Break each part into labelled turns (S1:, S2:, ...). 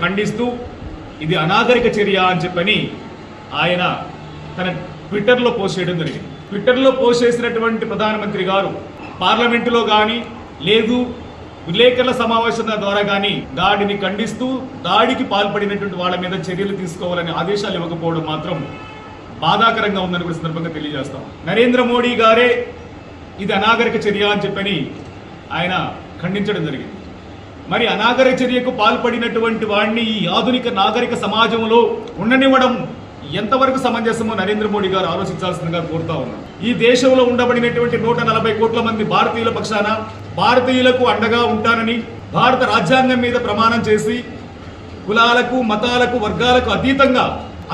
S1: ఖండిస్తూ ఇది అనాగరిక చర్య అని చెప్పని ఆయన తన ట్విట్టర్లో పోస్ట్ చేయడం జరిగింది. ట్విట్టర్లో పోస్ట్ చేసినటువంటి ప్రధానమంత్రి గారు పార్లమెంటులో కానీ లేదు విలేకరుల సమావేశాల ద్వారా కానీ దాడిని ఖండిస్తూ దాడికి పాల్పడినటువంటి వాళ్ళ మీద చర్యలు తీసుకోవాలని ఆదేశాలు ఇవ్వకపోవడం మాత్రం బాధాకరంగా ఉందని కూడా సందర్భంగా తెలియజేస్తాం. నరేంద్ర మోడీ గారే ఇది అనాగరిక చర్య అని చెప్పని ఆయన ఖండించడం జరిగింది. మరి అనాగరిక చర్యకు పాల్పడినటువంటి వాడిని ఈ ఆధునిక నాగరిక సమాజంలో ఉండనివ్వడం ఎంతవరకు సమంజసమో నరేంద్ర మోడీ గారు ఆలోచించాల్సిందిగా కోరుతా ఉన్నాం. ఈ దేశంలో ఉండబడినటువంటి 140 కోట్ల మంది భారతీయుల పక్షాన భారతీయులకు అండగా ఉంటానని భారత రాజ్యాంగం మీద ప్రమాణం చేసి కులాలకు మతాలకు వర్గాలకు అతీతంగా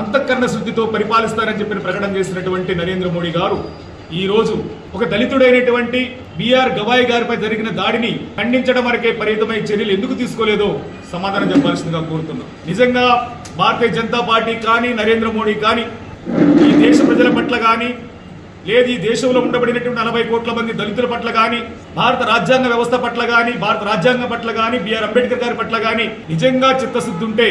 S1: అంతఃకరణ శుద్ధితో పరిపాలిస్తారని చెప్పిన ప్రకటన చేసినటువంటి నరేంద్ర మోడీ గారు ఈ రోజు ఒక దళితుడైనటువంటి బిఆర్ గవాయ్ గారిపై జరిగిన దాడిని ఖండించడం వరకే పరిమితమై చర్యలు ఎందుకు తీసుకోలేదో సమాధానం చెప్పాల్సిందిగా కోరుతున్నాం. నిజంగా భారతీయ జనతా పార్టీ కానీ నరేంద్ర మోడీ కానీ ఈ దేశ ప్రజల పట్ల కానీ లేదు ఈ దేశంలో ఉండబడినటువంటి 40 కోట్ల మంది దళితుల పట్ల కానీ భారత రాజ్యాంగ వ్యవస్థ పట్ల కానీ భారత రాజ్యాంగం పట్ల కానీ బిఆర్ అంబేద్కర్ గారి పట్ల కానీ నిజంగా చిత్తశుద్ధి ఉంటే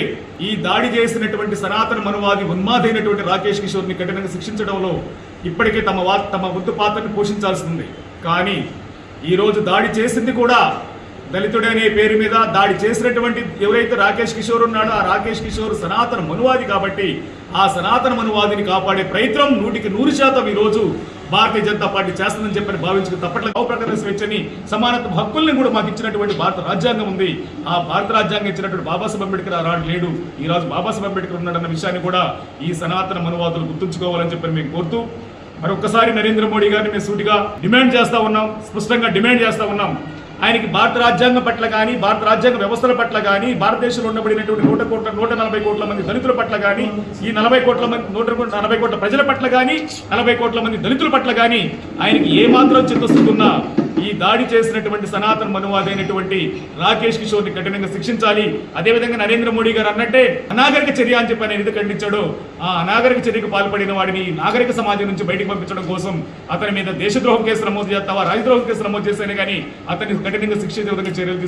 S1: ఈ దాడి చేసినటువంటి సనాతన మనువాది ఉన్మాదైనటువంటి రాకేష్ కిషోర్ ని కఠినంగా శిక్షించడంలో ఇప్పటికే తమ వంతు పాత్రను పోషించాల్సింది. కానీ ఈరోజు దాడి చేసింది కూడా దళితుడనే పేరు మీద దాడి చేసినటువంటి ఎవరైతే రాకేష్ కిషోర్ ఉన్నాడో ఆ రాకేష్ కిషోర్ సనాతన మనువాది కాబట్టి ఆ సనాతన మనువాదిని కాపాడే ప్రయత్నం 100% ఈరోజు భారతీయ జనతా పార్టీ చేస్తుందని చెప్పని భావించుకు తప్పట్ల ప్రకటన స్వేచ్ఛని సమానత్వ హక్కుల్ని కూడా మాకు ఇచ్చినటువంటి భారత రాజ్యాంగం ఉంది. ఆ భారత రాజ్యాంగం ఇచ్చినటువంటి బాబాసాహెబ్ అంబేద్కర్ ఆనాడు లేడు, ఈ రోజు బాబాసాహెబ్ అంబేద్కర్ ఉన్నాడన్న విషయాన్ని కూడా ఈ సనాతన మనువాదులు గుర్తుంచుకోవాలని చెప్పని మేము కోరుతూ మరొకసారి నరేంద్ర మోడీ గారిని మేము సూటిగా డిమాండ్ చేస్తా ఉన్నాం, స్పష్టంగా డిమాండ్ చేస్తా ఉన్నాం. ఆయనకి భారత రాజ్యాంగం పట్ల కానీ భారత రాజ్యాంగ వ్యవస్థల పట్ల కానీ భారతదేశంలో ఉండబడినటువంటి 140 కోట్ల మంది దళితుల పట్ల కానీ ఈ 40 కోట్ల ప్రజల పట్ల కానీ 40 కోట్ల మంది దళితుల పట్ల కానీ ఆయనకి ఏమాత్రం చిత్తశుద్ధి ఉన్నా ఈ దాడి చేసినటువంటి సనాతన మనువాది అయినటువంటి రాకేష్ కిషోర్ ని కఠినంగా శిక్షించాలి. అదేవిధంగా నరేంద్ర మోడీ గారు అన్నట్టే అనాగరిక చర్య అని చెప్పి ఆయన ఎందుకు ఖండించాడో ఆ అనాగరిక చర్యకు పాల్పడిన వాడిని నాగరిక సమాజం నుంచి బయటకు పంపించడం కోసం అతని మీద దేశద్రోహ కేసు నమోదు చేస్తావా రాజద్రోహ కేసు నమోదు చేస్తేనే కానీ అతన్ని కఠినంగా శిక్షించే విధంగా చర్యలు